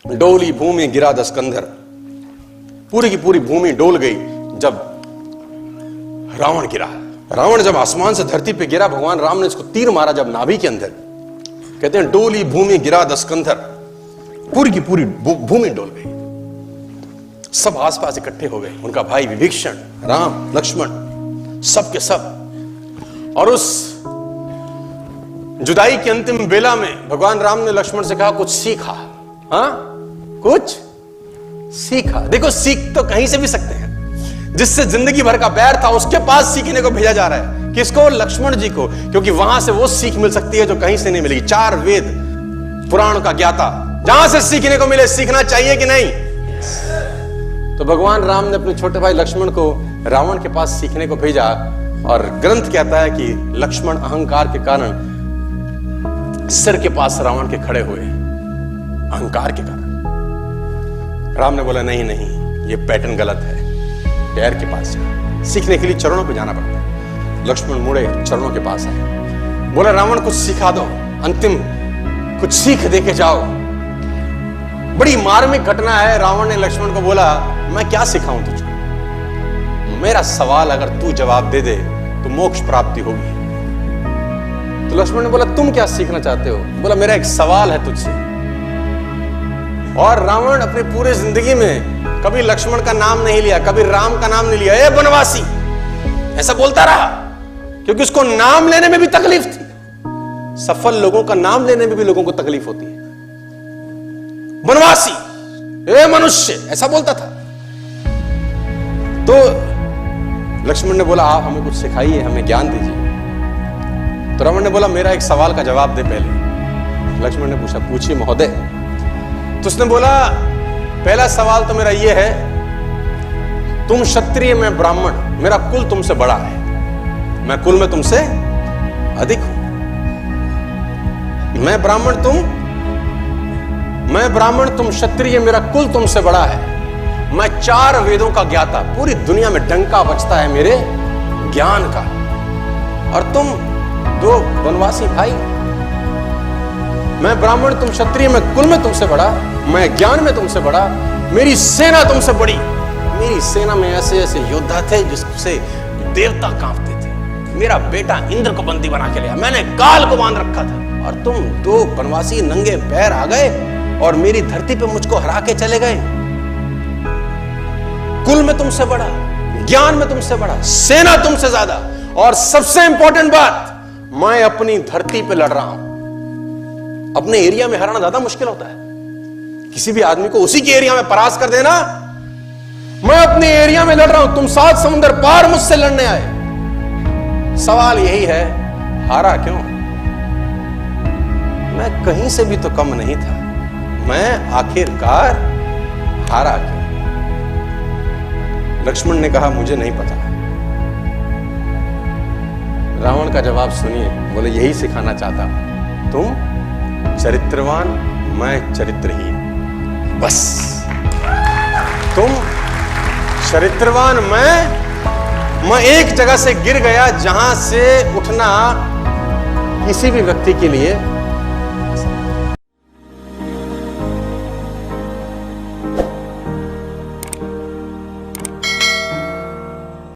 डोली भूमि गिरा दस्कंधर, पूरी की पूरी भूमि डोल गई जब रावण गिरा। रावण जब आसमान से धरती पे गिरा, भगवान राम ने इसको तीर मारा जब नाभि के अंदर। कहते हैं डोली भूमि गिरा दस्कंधर, पूरी की पूरी भूमि डोल गई। सब आसपास इकट्ठे हो गए, उनका भाई विभीषण, राम, लक्ष्मण, सब के सब। और उस जुदाई की अंतिम बेला में भगवान राम ने लक्ष्मण से कहा कुछ सीखा। हाँ, कुछ सीखा। देखो, सीख तो कहीं से भी सकते हैं। जिससे जिंदगी भर का बैर था उसके पास सीखने को भेजा जा रहा है। किसको? लक्ष्मण जी को, क्योंकि वहां से वो सीख मिल सकती है जो कहीं से नहीं मिलेगी। 4 वेद पुराण का ज्ञाता, जहां से सीखने को मिले। सीखना चाहिए कि नहीं? तो भगवान राम ने अपने छोटे भाई लक्ष्मण को रावण के पास सीखने को भेजा। और ग्रंथ कहता है कि लक्ष्मण अहंकार के कारण सिर के पास रावण के खड़े हुए, अहंकार के कारण। राम ने बोला नहीं नहीं, ये पैटर्न गलत है, पैर के पास जा। सीखने के लिए चरणों पे जाना पड़ता है। लक्ष्मण मुड़े, चरणों के पास आए, बोला रावण कुछ सिखा दो, अंतिम कुछ सीख दे के जाओ। बड़ी मार्मिक घटना है। रावण ने लक्ष्मण को बोला मैं क्या सिखाऊं तुझको, मेरा सवाल अगर तू जवाब दे दे तो मोक्ष प्राप्ति होगी। तो लक्ष्मण ने बोला तुम क्या सीखना चाहते हो? बोला मेरा एक सवाल है तुझसे। और रावण अपनी पूरी जिंदगी में कभी लक्ष्मण का नाम नहीं लिया, कभी राम का नाम नहीं लिया। ए बनवासी, ऐसा बोलता रहा, क्योंकि उसको नाम लेने में भी तकलीफ थी। सफल लोगों का नाम लेने में भी लोगों को तकलीफ होती है। बनवासी, ए मनुष्य, ऐसा बोलता था। तो लक्ष्मण ने बोला आप हमें कुछ सिखाइए, हमें ज्ञान दीजिए। तो रावण ने बोला मेरा एक सवाल का जवाब दे पहले। लक्ष्मण ने पूछा पूछिए महोदय। तो उसने बोला पहला सवाल तो मेरा यह है, तुम क्षत्रिय, मैं ब्राह्मण, मेरा कुल तुमसे बड़ा है, मैं कुल में तुमसे अधिक हूं। मैं ब्राह्मण, तुम क्षत्रिय, मेरा कुल तुमसे बड़ा है। मैं 4 वेदों का ज्ञाता, पूरी दुनिया में डंका बजता है मेरे ज्ञान का। और तुम 2 वनवासी भाई। मैं ब्राह्मण, तुम क्षत्रिय, मैं कुल में तुमसे बड़ा, मैं ज्ञान में तुमसे बड़ा, मेरी सेना तुमसे बड़ी। मेरी सेना में ऐसे ऐसे योद्धा थे जिससे देवता कांपते थे। मेरा बेटा इंद्र को बंदी बना के लिया, मैंने काल को बांध रखा था। और तुम 2 वनवासी नंगे पैर आ गए और मेरी धरती पे मुझको हरा के चले गए। कुल में तुमसे बड़ा, ज्ञान में तुमसे बड़ा, सेना तुमसे ज्यादा, और सबसे इंपॉर्टेंट बात, मैं अपनी धरती पे लड़ रहा हूं। अपने एरिया में हराना ज्यादा मुश्किल होता है। किसी भी आदमी को उसी के एरिया में परास्त कर देना। मैं अपने एरिया में लड़ रहा हूं, तुम 7 समुद्र पार मुझसे लड़ने आए। सवाल यही है, हारा क्यों? मैं कहीं से भी तो कम नहीं था, मैं आखिरकार हारा क्यों? लक्ष्मण ने कहा मुझे नहीं पता। रावण का जवाब सुनिए, बोले यही सिखाना चाहता हूं, तुम चरित्रवान, मैं चरित्रहीन। बस तुम चरित्रवान, मैं एक जगह से गिर गया जहां से उठना किसी भी व्यक्ति के लिए